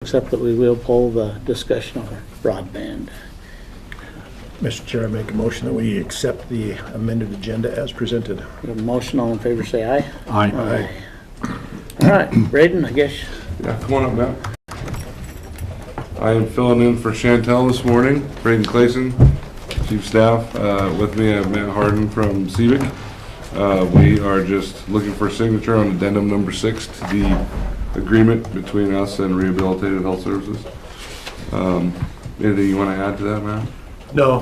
Except that we will pull the discussion on broadband. Mr. Chair, I make a motion that we accept the amended agenda as presented. We have a motion, all in favor say aye. Aye. All right, Braden, I guess. Yeah, come on up, Matt. I am filling in for Chantel this morning. Braden Clayson, Chief Staff. With me, I have Matt Harden from Civic. We are just looking for a signature on addendum number 6 to the agreement between us and Rehabilitative Health Services. Anything you want to add to that, Matt? No,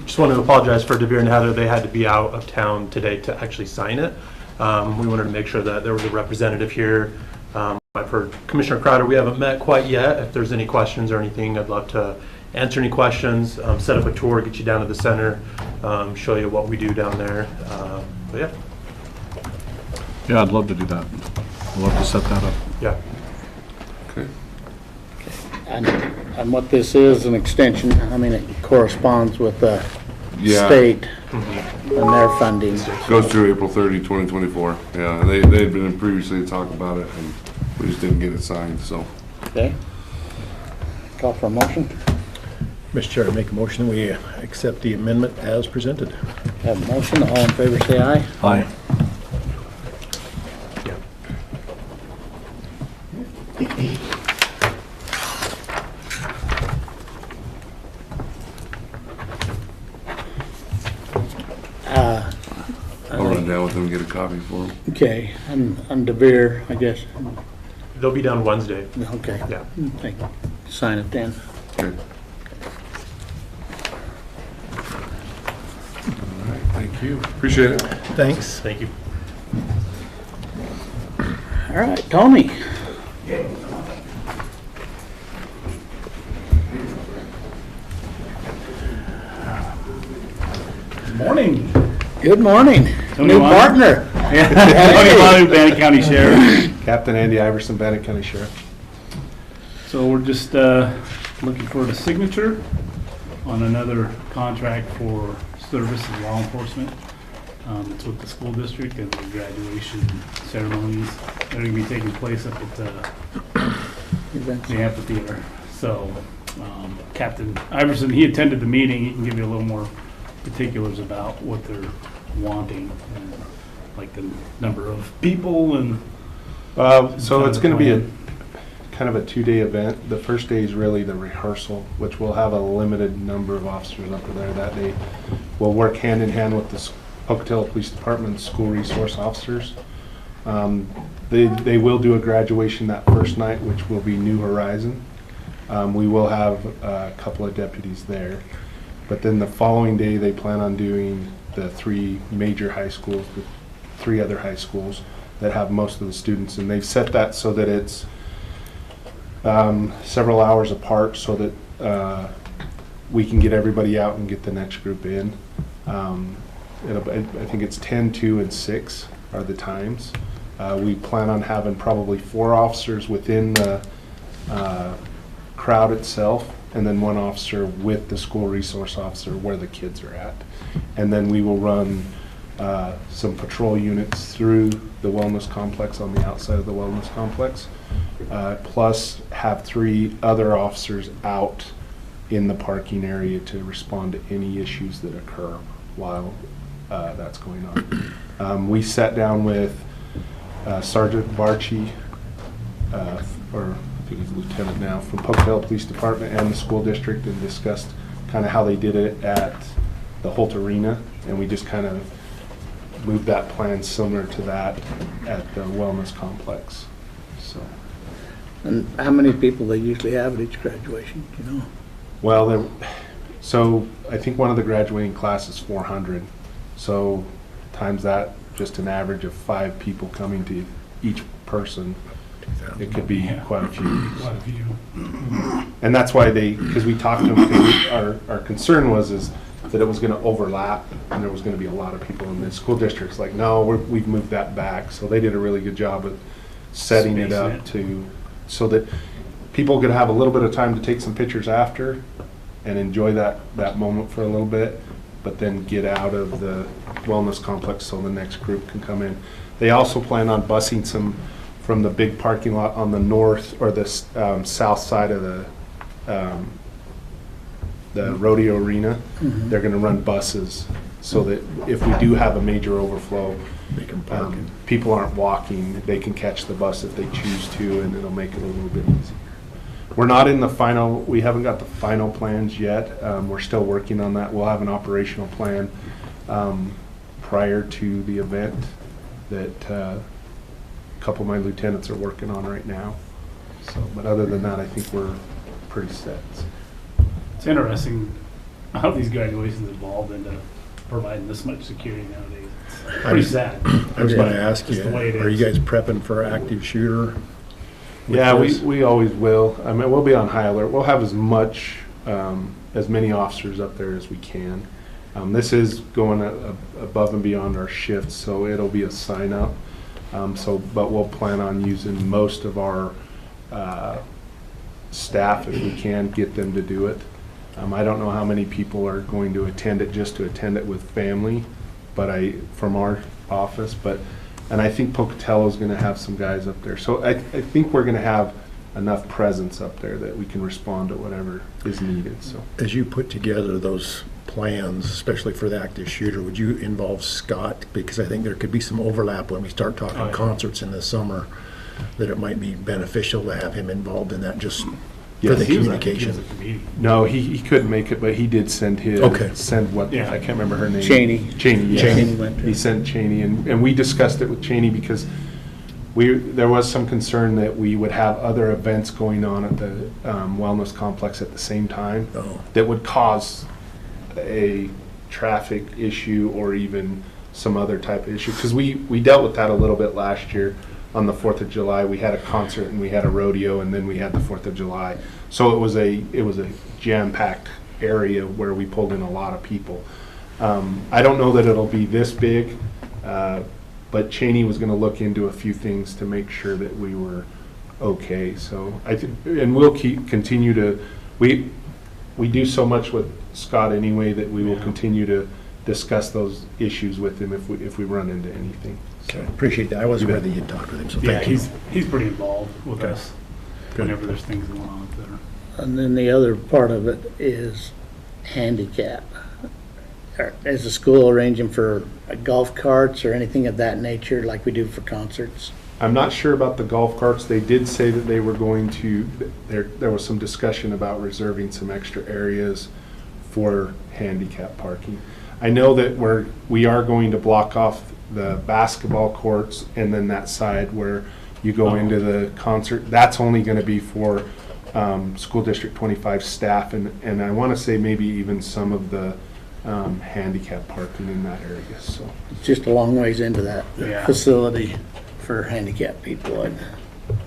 just want to apologize for Devere and Heather. They had to be out of town today to actually sign it. We wanted to make sure that there was a representative here. I've heard Commissioner Crowder, we haven't met quite yet. If there's any questions or anything, I'd love to answer any questions, set up a tour, get you down to the center, show you what we do down there. But yeah. Yeah, I'd love to do that. I'd love to set that up. Yeah. Okay. And what this is, an extension, I mean, it corresponds with the Yeah. state and their funding. Goes through April 30, 2024. Yeah, they had been previously to talk about it, and we just didn't get it signed, so. Okay. Call for a motion. Mr. Chair, I make a motion that we accept the amendment as presented. Have a motion, all in favor say aye. Aye. I'll run down with them and get a copy for them. Okay, and Devere, I guess. They'll be down Wednesday. Okay. Yeah. Okay. Sign it then. Okay. All right, thank you. Appreciate it. Thanks. Thank you. All right, Tony. Morning. Good morning. Tony New Wine. partner. Tony Wine, Bannock County Sheriff. Captain Andy Iverson, Bannock County Sheriff. So we're just looking for the signature on another contract for service and law enforcement. It's with the school district and the graduation ceremonies that are going to be taking place up at the amphitheater. So Captain Iverson, he attended the meeting. He can give you a little more particulars about what they're wanting, and like the number of people and So it's going to be a kind of a 2-day event. The first day is really the rehearsal, which will have a limited number of officers up there that day. We'll work hand in hand with the Pocatello Police Department school resource officers. They will do a graduation that first night, which will be New Horizon. We will have a couple of deputies there. But then the following day, they plan on doing the 3 major high schools, the 3 other high schools that have most of the students. And they've set that so that it's several hours apart so that we can get everybody out and get the next group in. I think it's 10, 2, and 6 are the times. We plan on having probably 4 officers within the crowd itself, and then 1 officer with the school resource officer where the kids are at. And then we will run some patrol units through the wellness complex on the outside of the wellness complex, plus have 3 other officers out in the parking area to respond to any issues that occur while that's going on. We sat down with Sergeant Barchi, or I think he's lieutenant now, from Pocatello Police Department and the school district, and discussed kind of how they did it at the Holt Arena, and we just kind of moved that plan similar to that at the wellness complex. So, And how many people they usually have at each graduation, do you know? well, so I think one of the graduating class is 400. So times that, just an average of 5 people coming to each person. It could be quite a few. And that's why because we talked to them, because our concern was that it was going to overlap and there was going to be a lot of people in the school districts. Like, no, we've moved that back. So they did a really good job of setting it up so that people could have a little bit of time to take some pictures after and enjoy that moment for a little bit, but then get out of the wellness complex so the next group can come in. They also plan on busing some from the big parking lot on the north or the south side of the rodeo arena. They're going to run buses so that if we do have a major overflow, They can park it. people aren't walking, they can catch the bus if they choose to, and it'll make it a little bit easier. We're not in the final, we haven't got the final plans yet. We're still working on that. We'll have an operational plan prior to the event that a couple of my lieutenants are working on right now. So, but other than that, I think we're pretty set. It's interesting how these graduations evolved into providing this much security nowadays. It's pretty sad. I was going to ask you, Just the way it are you is. guys prepping for active shooter? with Yeah, this? we always will. I mean, we'll be on high alert. We'll have as many officers up there as we can. This is going above and beyond our shifts, so it'll be a sign up. But we'll plan on using most of our staff if we can get them to do it. I don't know how many people are going to attend it just to attend it with family, but from our office, and I think Pocatello's going to have some guys up there. So I think we're going to have enough presence up there that we can respond to whatever is needed. So As you put together those plans, especially for the active shooter, would you involve Scott? Because I think there could be some overlap when we start talking Oh, yeah. concerts in the summer, that it might be beneficial to have him involved in that just for Yes. the He was communication. a comedian. no, he couldn't make it, but he did send his. Okay. Send what? Yeah. I can't remember her name. Cheney. Cheney. Yes. Cheney went to. He sent Cheney, and we discussed it with Cheney because there was some concern that we would have other events going on at the wellness complex at the same time Oh. that would cause a traffic issue or even some other type of issue. Because we dealt with that a little bit last year on the 4th of July. We had a concert and we had a rodeo and then we had the 4th of July. So it was a jam-packed area where we pulled in a lot of people. I don't know that it'll be this big, but Cheney was going to look into a few things to make sure that we were okay. So I think, and we'll continue to, we do so much with Scott anyway that we will Yeah. continue to discuss those issues with him if we run into anything. Okay, appreciate that. I wasn't You bet. ready to talk with him, so Yeah, thank you. he's pretty involved with Okay. us Good. whenever there's things going on up there. And then the other part of it is handicap. Is the school arranging for golf carts or anything of that nature like we do for concerts? I'm not sure about the golf carts. They did say that they were going to, there was some discussion about reserving some extra areas for handicap parking. I know that we are going to block off the basketball courts and then that side where you go into the concert. That's only going to be for School District 25 staff and I want to say maybe even some of the handicap parking in that area. So It's just a long ways into that Yeah. facility for handicapped people. And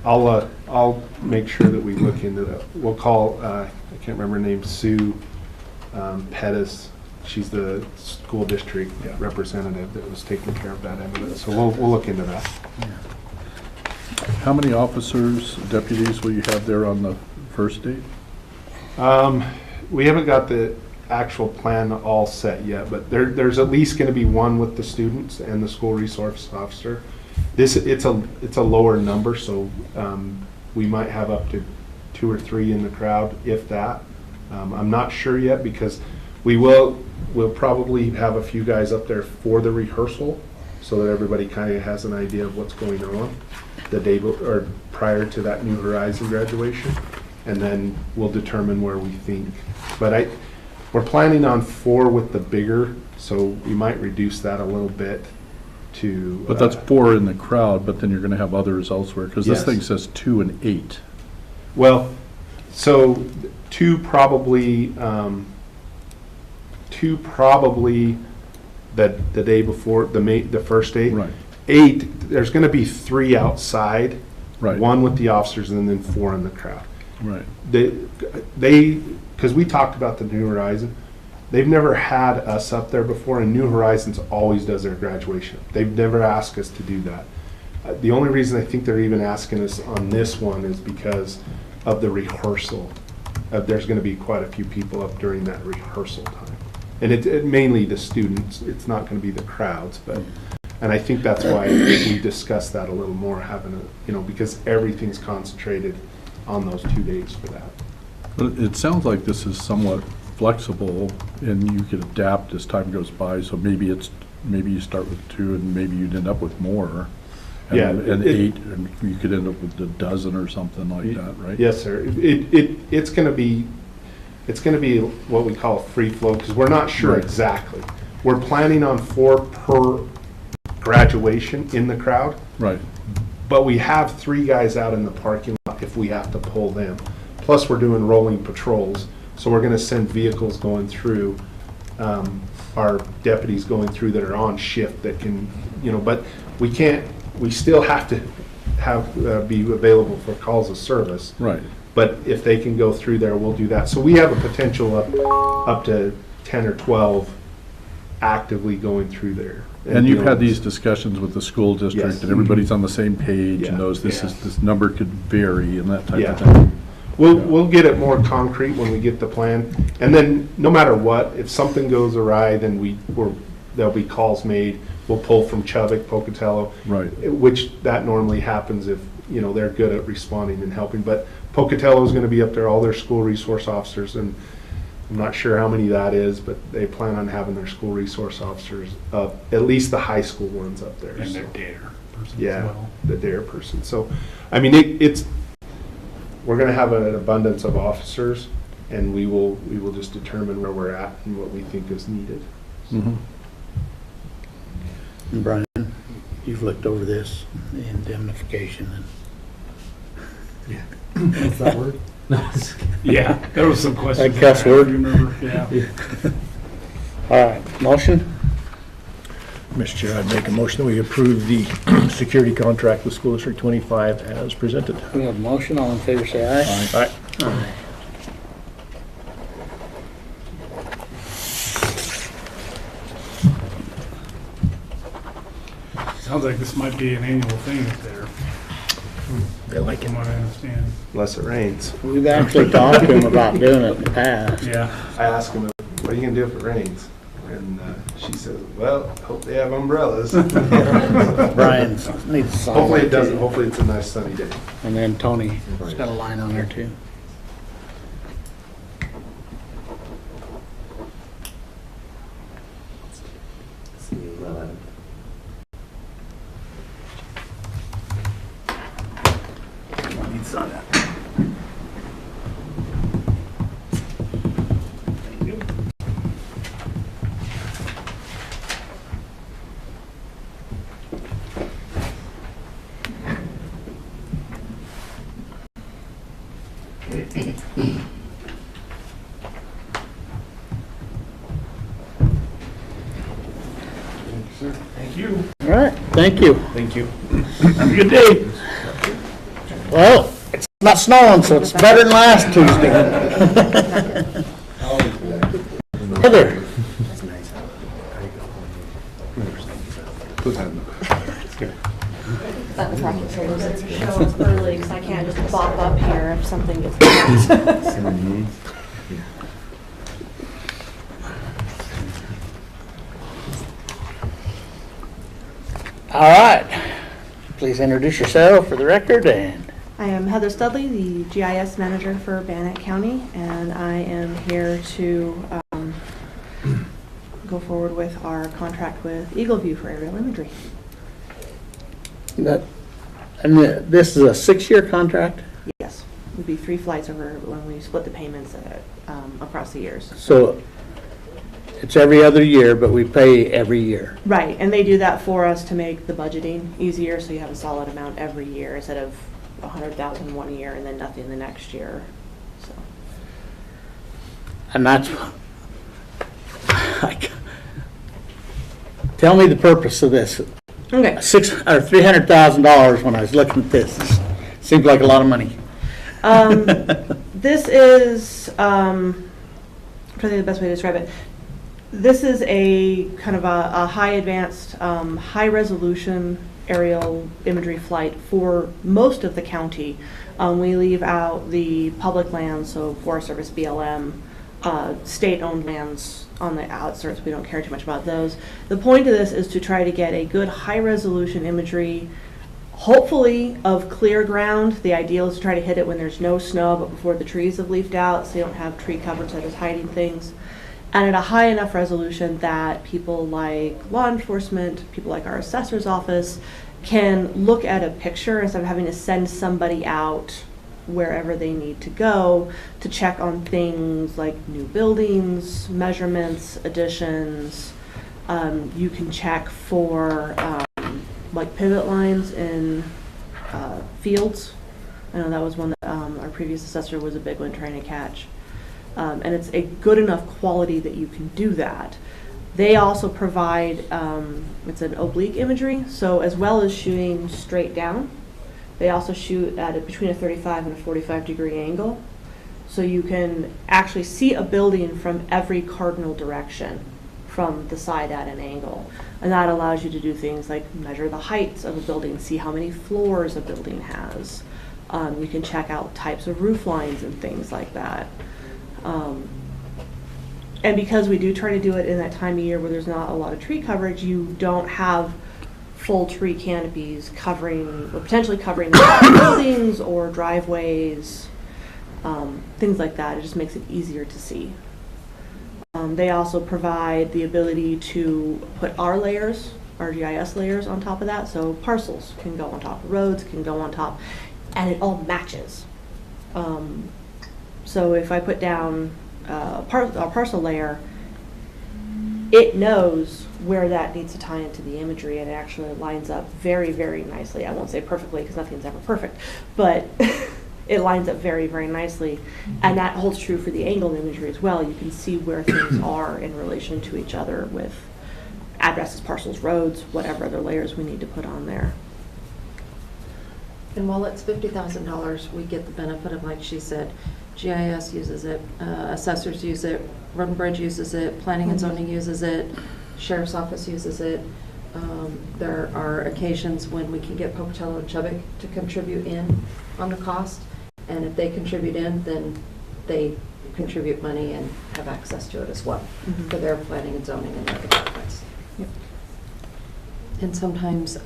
I'll make sure that we look into that. We'll call, I can't remember her name, Sue Pettis. She's the school district representative that was taking care of that end of it. So we'll look into that. How many officers, deputies will you have there on the first date? We haven't got the actual plan all set yet, but there's at least going to be one with the students and the school resource officer. It's a lower number, so we might have up to 2 or 3 in the crowd, if that. I'm not sure yet because we'll probably have a few guys up there for the rehearsal so that everybody kind of has an idea of what's going on the day or prior to that New Horizon graduation, and then we'll determine where we think. But we're planning on 4 with the bigger, so we might reduce that a little bit to. But that's 4 in the crowd, but then you're gonna have others elsewhere, because this Yes. thing says 2 and 8. Well, so 2 probably the day before, the first day. Right. 8, there's going to be 3 outside, Right. 1 with the officers, and then 4 in the crowd. Right. Because we talked about the New Horizon, they've never had us up there before, and New Horizons always does their graduation. They've never asked us to do that. The only reason I think they're even asking us on this one is because of the rehearsal. There's going to be quite a few people up during that rehearsal time. And it mainly the students, it's not going to be the crowds, but And I think that's why we discussed that a little more, having because everything's concentrated on those 2 days for that. But it sounds like this is somewhat flexible and you could adapt as time goes by. So maybe you start with 2 and maybe you'd end up with more. Yeah, And 8, and you could end up with a dozen or something like that, right? Yes, sir. It's going to be what we call a free flow, because we're not sure Right. exactly. We're planning on 4 per graduation in the crowd, Right. but we have 3 guys out in the parking lot if we have to pull them. Plus, we're doing rolling patrols, so we're going to send vehicles going through, our deputies going through that are on shift that can, but we still have to be available for calls of service. Right. But if they can go through there, we'll do that. So we have a potential up to 10 or 12 actively going through there. And you've had dealing these discussions with the school district Yes. and everybody's on the same page Yeah. and knows Yeah. this number could vary and that type Yeah. of thing. We'll get it more concrete when we get the plan. And then, no matter what, if something goes awry, then there'll be calls made. We'll pull from Chubbuck, Pocatello. Right. Which that normally happens if, they're good at responding and helping. But Pocatello is going to be up there, all their school resource officers, and I'm not sure how many that is, but they plan on having their school resource officers up, at least the high school ones up there. And so. their DARE person as Yeah, well. the DARE person. So, I mean, we're going to have an abundance of officers, and we will just determine where we're at and what we think is needed. Mhm. And Brian, you've looked over this, the indemnification, and What's that word? Yeah, there was some questions. That cuss there, word? you remember? Yeah. all right, motion? Mr. Chair, I'd make a motion that we approve the security contract with School District 25 as presented. We have a motion, all in favor say aye. Aye. Aye. Sounds like this might be an annual thing up there, They like it. from what I understand. Unless it rains. We've actually talked to him about doing it in the past. Yeah. I asked him, what are you going to do if it rains? And she says, well, hope they have umbrellas. Brian needs to sign Hopefully that it doesn't. too. Hopefully it's a nice sunny day. And then Tony's got a line on there too. Need to sign that. Thank you. All right, thank you. Thank you. Have a good day. Well, it's not snowing, so it's better than last Tuesday. Heather, That was rocking chairs. It's show early because I can't just bop up here if something gets bad. all right. Please introduce yourself for the record and I am Heather Studley, the GIS manager for Bannock County, and I am here to go forward with our contract with Eagle View for aerial imagery. that, and this is a 6-year contract, Yes, would be 3 flights over when we split the payments across the years. so it's every other year, but we pay every year. Right, and they do that for us to make the budgeting easier, so you have a solid amount every year instead of 100,000 one year and then nothing the next year. So And that's, tell me the purpose of this. okay, $300,000 when I was looking at this. Seems like a lot of money. this is I'm trying to think of the best way to describe it. This is a kind of a high advanced, high resolution aerial imagery flight for most of the county. We leave out the public lands, so Forest Service, BLM, state-owned lands on the outskirts. We don't care too much about those. The point of this is to try to get a good high-resolution imagery, hopefully of clear ground. The ideal is to try to hit it when there's no snow, but before the trees have leafed out, so you don't have tree coverage that is hiding things. And at a high enough resolution that people like law enforcement, people like our assessor's office, can look at a picture instead of having to send somebody out wherever they need to go to check on things like new buildings, measurements, additions. You can check for like pivot lines in fields. I know that was one that our previous assessor was a big one trying to catch. And it's a good enough quality that you can do that. They also provide, it's an oblique imagery, so as well as shooting straight down, they also shoot at between a 35 and a 45 degree angle. So you can actually see a building from every cardinal direction from the side at an angle. And that allows you to do things like measure the heights of a building, see how many floors a building has. You can check out types of roof lines and things like that. And because we do try to do it in that time of year where there's not a lot of tree coverage, you don't have full tree canopies covering, or potentially covering buildings or driveways, things like that. It just makes it easier to see. They also provide the ability to put our layers, our GIS layers on top of that. So parcels can go on top of roads, can go on top, and it all matches. So if I put down a parcel layer, it knows where that needs to tie into the imagery, and it actually lines up very, very nicely. I won't say perfectly because nothing's ever perfect, but it lines up very, very nicely. And that holds true for the angled imagery as well. You can see where things are in relation to each other with addresses, parcels, roads, whatever other layers we need to put on there. And while it's $50,000, we get the benefit of, like she said, GIS uses it, assessors use it, Road and Bridge uses it, Planning and Zoning uses it, Sheriff's Office uses it. There are occasions when we can get Pocatello and Chubbuck to contribute in on the cost, and if they contribute in, then they contribute money and have access to it as well for their planning and zoning and their departments. Yep. And sometimes,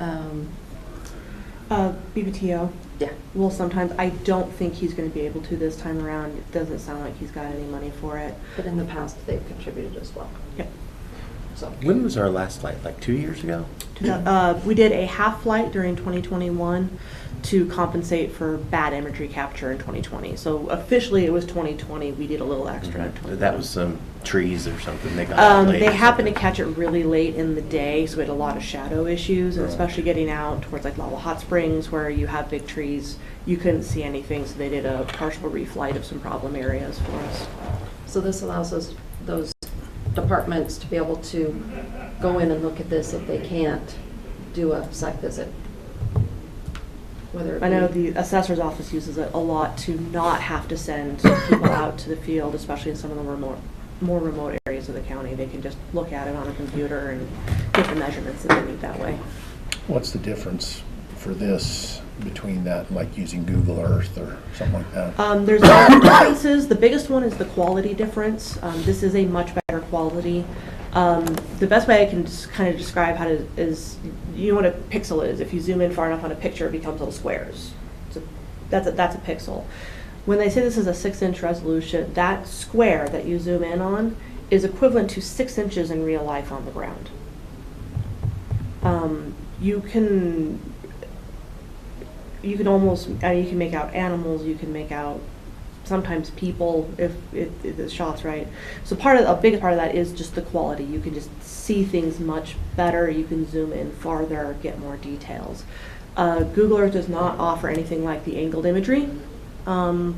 BBTO. yeah, Well, sometimes I don't think he's going to be able to this time around. It doesn't sound like he's got any money for it. but in the past, they've contributed as well. Yep. So. When was our last flight? Like 2 years ago? We did a half flight during 2021 to compensate for bad imagery capture in 2020. So officially it was 2020. We did a little extra in 2020. That was some trees or something they got out late They or happened to something. catch it really late in the day, so we had a lot of shadow issues, and especially getting out towards like Lava Hot Springs where you have big trees, you couldn't see anything, so they did a partial reflight of some problem areas for us. So this allows those departments to be able to go in and look at this if they can't do a site visit. Whether it I know be- the assessor's office uses it a lot to not have to send people out to the field, especially in some of the more remote areas of the county. They can just look at it on a computer and get the measurements that they need that way. What's the difference for this between that and like using Google Earth or something like that? There's a lot of differences. The biggest one is the quality difference. This is a much better quality. The best way I can just kind of describe how to is, you know what a pixel is. If you zoom in far enough on a picture, it becomes little squares. So that's a pixel. When they say this is a 6-inch resolution, that square that you zoom in on is equivalent to 6 inches in real life on the ground. You can almost, you can make out animals, you can make out sometimes people if the shot's right. So a big part of that is just the quality. You can just see things much better. You can zoom in farther, get more details. Google Earth does not offer anything like the angled imagery. And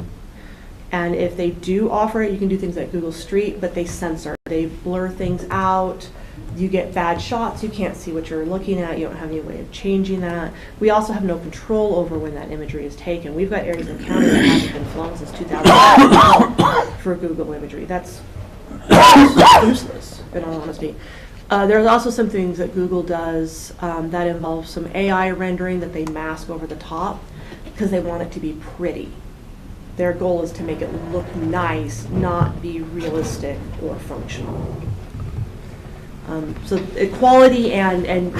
if they do offer it, you can do things like Google Street, but they censor. They blur things out. You get bad shots. You can't see what you're looking at. You don't have any way of changing that. We also have no control over when that imagery is taken. We've got areas in the county that haven't been flown since 2012 for Google imagery. That's useless, in all honesty. There's also some things that Google does that involve some AI rendering that they mask over the top because they want it to be pretty. Their goal is to make it look nice, not be realistic or functional. So quality and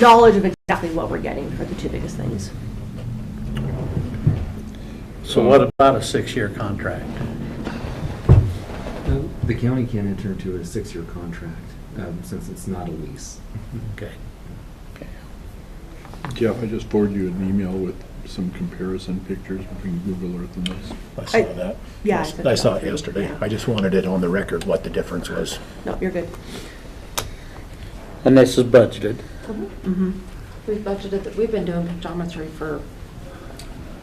knowledge of exactly what we're getting are the two biggest things. So what about a 6-year contract? The county can enter into a 6-year contract, since it's not a lease. Okay. Jeff, I just forwarded you an email with some comparison pictures between Google Earth and this. I saw that. Yeah, I saw it yesterday. Yeah. I just wanted it on the record what the difference was. No, you're good. And this is budgeted. We've budgeted, we've been doing pictometry for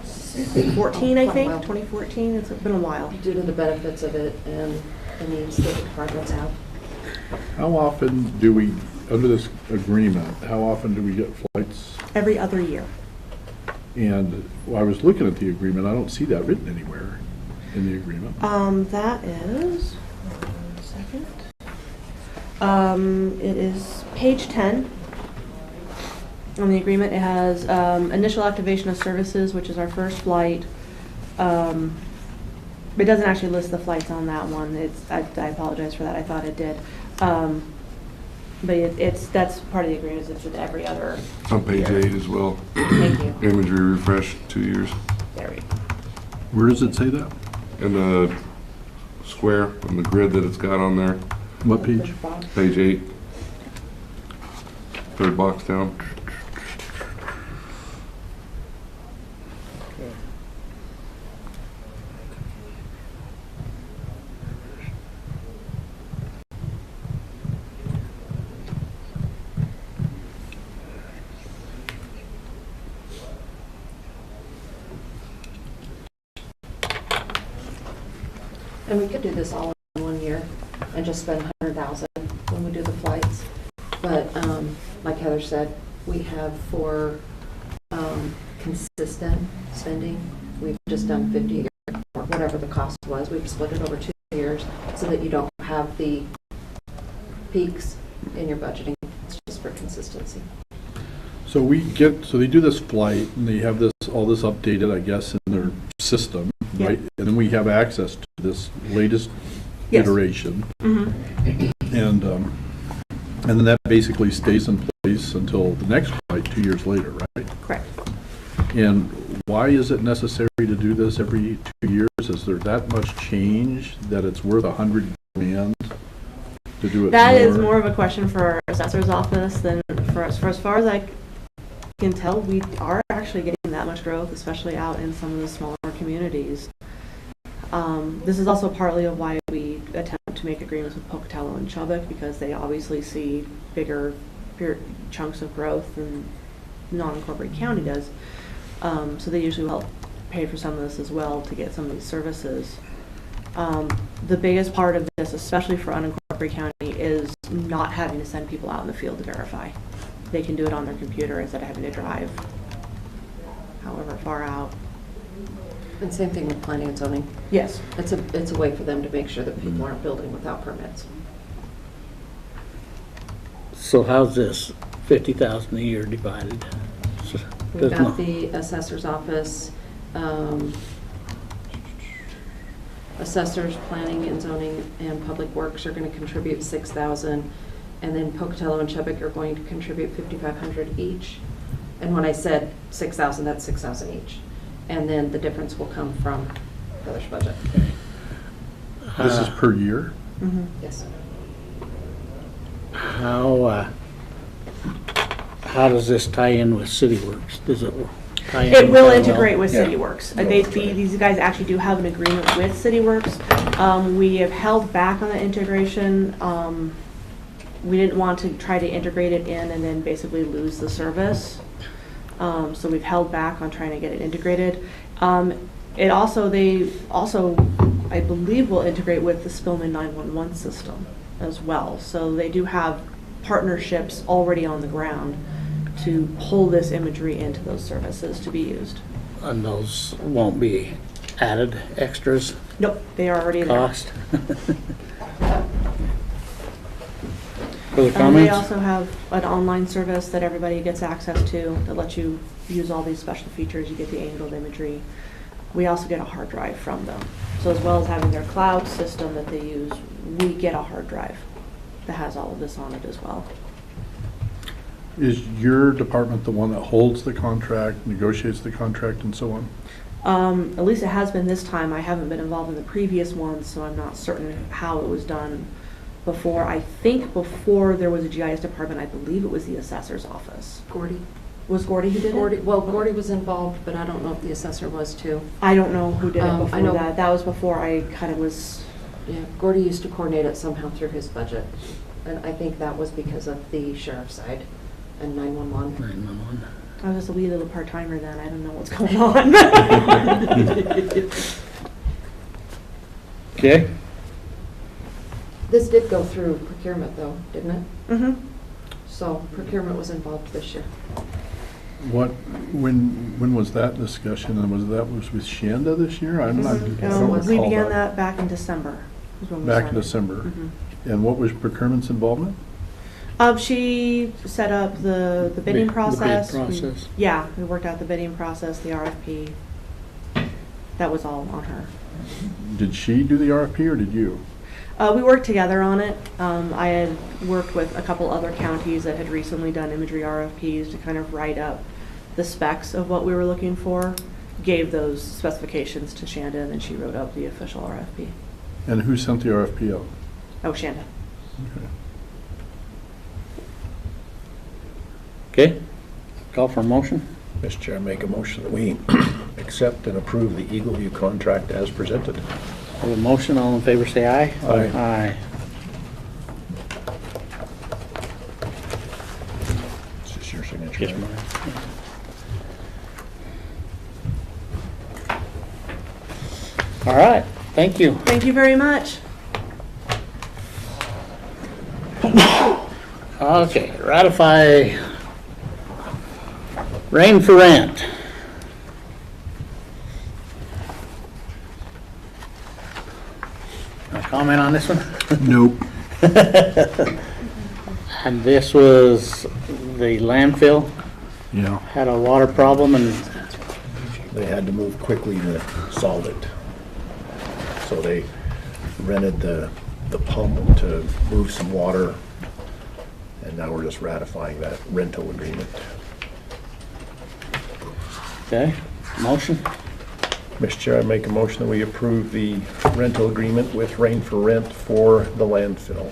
14, I quite a think, while. 2014, it's been a while. Due to the benefits of it and the needs that the departments have. How often do we, under this agreement, how often do we get flights? Every other year. And I was looking at the agreement, I don't see that written anywhere in the agreement. That is, 1 second. It is page 10 on the agreement. It has initial activation of services, which is our first flight. It doesn't actually list the flights on that one. I apologize for that. I thought it did. But that's part of the agreement, is it's with every other. It's on page 8 as well. Thank you. Imagery refresh, 2 years. There we go. Where does it say that? And the square and the grid that it's got on there, What page? page 8. Third box down. And we could do this all in 1 year and just spend 100,000 when we do the flights. But like Heather said, we have for consistent spending, we've just done 50 a year, or whatever the cost was. We've split it over 2 years so that you don't have the peaks in your budgeting. It's just for consistency. So so they do this flight and they have all this updated, I guess, in their system, Yeah. right? And then we have access to this latest Yes. iteration. Mm-hmm. And then that basically stays in place until the next flight 2 years later, right? Correct. And why is it necessary to do this every 2 years? Is there that much change that it's worth $100 grand to do it? That is more of a question for our assessor's office than for us. For as far as I can tell, we are actually getting that much growth, especially out in some of the smaller communities. This is also partly of why we attempt to make agreements with Pocatello and Chubbuck, because they obviously see bigger chunks of growth than non-incorporated county does. So they usually will help pay for some of this as well to get some of these services. The biggest part of this, especially for unincorporated county, is not having to send people out in the field to verify. They can do it on their computer instead of having to drive however far out. And same thing with planning and zoning. Yes. It's a way for them to make sure that people aren't building without permits. So how's this 50,000 a year divided? So, We've does got not- the assessor's office, assessors, planning and zoning, and public works are going to contribute 6,000, and then Pocatello and Chubbuck are going to contribute 5,500 each. And when I said 6,000, that's 6,000 each. And then the difference will come from Heather's budget. This is per year? Mm-hmm. Yes. How does this tie in with CityWorks? Does it tie in? It will with that integrate with Yeah. CityWorks. These guys actually do have an agreement with CityWorks. We have held back on the integration. We didn't want to try to integrate it in and then basically lose the service. So we've held back on trying to get it integrated. They also, I believe, will integrate with the Spillman 911 system as well. So they do have partnerships already on the ground to pull this imagery into those services to be used. And those won't be added extras, Nope, they are already there. cost? Further They comments? also have an online service that everybody gets access to that lets you use all these special features. You get the angled imagery. we also get a hard drive from them. So as well as having their cloud system that they use, we get a hard drive that has all of this on it as well. Is your department the one that holds the contract, negotiates the contract, and so on? At least it has been this time. I haven't been involved in the previous ones, so I'm not certain how it was done before. I think before there was a GIS department, I believe it was the assessor's office. Gordy. Was Gordy who did it? Gordy was involved, but I don't know if the assessor was too. I don't know who did it I before know- that. That was before I kind of was, Yeah, Gordy used to coordinate it somehow through his budget. And I think that was because of the sheriff's side and 911. 911. I was just a wee little part-timer then. I don't know what's going on. Okay, This did go through procurement though, didn't it? Mm-hmm. So procurement was involved this year. When was that discussion, and was with Shanda this year? I don't We recall began that back in December. is when we Back in started. December. Mhm. And what was procurement's involvement? She set up the bidding The bid process. process. Yeah, we worked out the bidding process, the RFP. That was all on her. Did she do the RFP or did you? We worked together on it. I had worked with a couple other counties that had recently done imagery RFPs to kind of write up the specs of what we were looking for, gave those specifications to Shanda, and then she wrote up the official RFP. And who sent the RFP out? Oh, Shanda. okay. Call for a motion. Mr. Chair, I make a motion that we accept and approve the Eagle View contract as presented. Have a motion, all in favor say aye. Aye. Aye. Is this your signature? Yes, ma'am. All right, thank you. Thank you very much. Okay, ratify rain for rent. A comment on this one? Nope. And this was the landfill, Yeah. had a water problem and They had to move quickly to solve it. So they rented the pump to move some water, and now we're just ratifying that rental agreement. okay, motion, Mr. Chair, I make a motion that we approve the rental agreement with Rain for Rent for the landfill.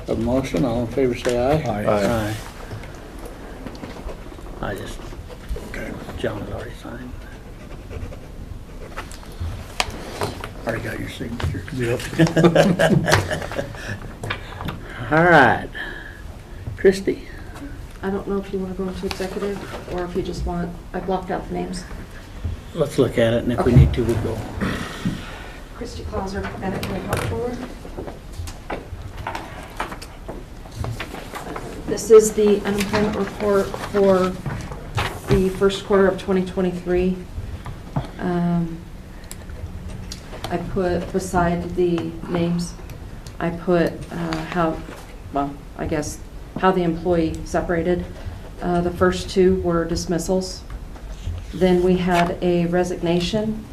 a motion, all in favor say aye. Aye. I just, Okay. John's already signed. Already got your signature. Yep. All right, Christie. I don't know if you want to go into executive or if you just want, I blocked out the names. Let's look at it, and if we Okay. need to, we go. Christy Clauser, Bannock, can you come forward? This is the unemployment report for the first quarter of 2023. I put beside the names, I put how the employee separated. The first two were dismissals. Then we had a resignation,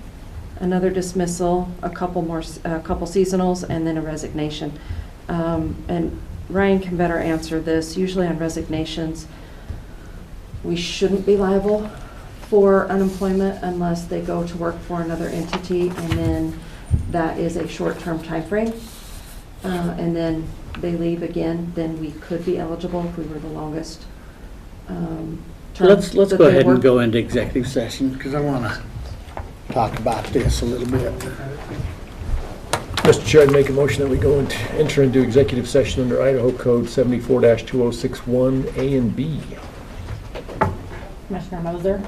another dismissal, a couple seasonals, and then a resignation. And Ryan can better answer this. Usually on resignations, we shouldn't be liable for unemployment unless they go to work for another entity, and then that is a short-term time frame. And then they leave again, then we could be eligible if we were the longest term. Let's that go they ahead and worked. go into executive session, because I want to talk about this a little bit. Mr. Chair, I'd make a motion that we go and enter into executive session under Idaho Code 74-2061 A and B. Commissioner Moser,